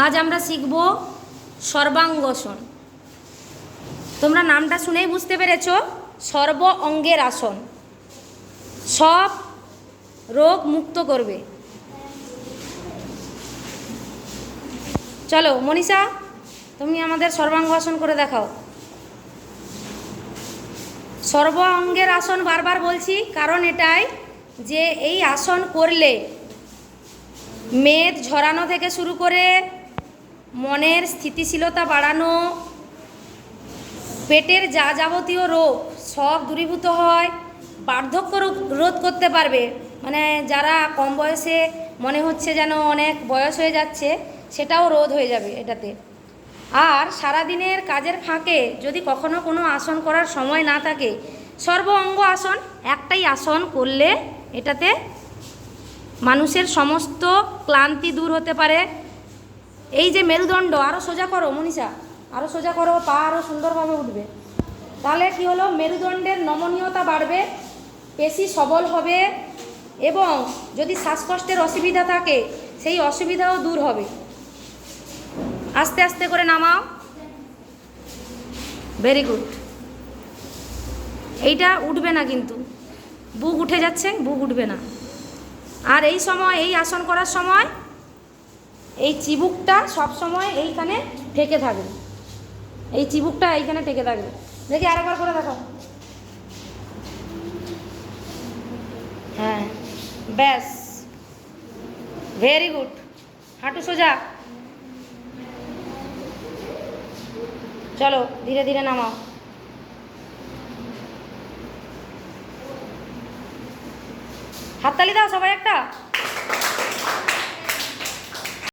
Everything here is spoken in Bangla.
আজ আমরা শিখব সর্বাঙ্গসন। তোমরা নামটা শুনেই বুঝতে পেরেছ, সর্ব অঙ্গের আসন, সব রোগ মুক্ত করবে। চলো মনীষা, তুমি আমাদের সর্বাঙ্গ আসন করে দেখাও। সর্ব অঙ্গের আসন বারবার বলছি কারণ এটাই যে এই আসন করলে মেদ ঝরানো থেকে শুরু করে মনের স্থিতিশীলতা বাড়ানো, পেটের যা যাবতীয় রোগ সব দূরীভূত হয়, বার্ধক্য রোধ করতে পারবে। মানে যারা কম বয়সে মনে হচ্ছে যেন অনেক বয়স হয়ে যাচ্ছে, সেটাও রোধ হয়ে যাবে এটাতে। আর সারাদিনের কাজের ফাঁকে যদি কখনো কোনো আসন করার সময় না থাকে, সর্ব অঙ্গ আসন একটাই আসন করলে এটাতে মানুষের সমস্ত ক্লান্তি দূর হতে পারে। এই যে মেরুদণ্ড আরও সোজা করো মনীষা, আরও সোজা করো, পা আরও সুন্দরভাবে উঠবে। তাহলে কি হলো, মেরুদণ্ডের নমনীয়তা বাড়বে, পেশি সবল হবে এবং যদি শ্বাসকষ্টের অসুবিধা থাকে সেই অসুবিধাও দূর হবে। আস্তে আস্তে করে নামাও, ভেরি গুড। এইটা উঠবে না কিন্তু, বুক উঠে যাচ্ছে, বুক উঠবে না। আর এই সময় এই আসন করার সময় এই চিবুকটা সব সময় এইখানে ঠেকে থাকবে, এই চিবুকটা এইখানে ঠেকে থাকবে। দেখি আরেকবার করে দেখো। হ্যাঁ, ব্যাস, ভেরি গুড। হাঁটু সোজা, চলো ধীরে ধীরে নামাও। হাততালি দাও সবাই একটা।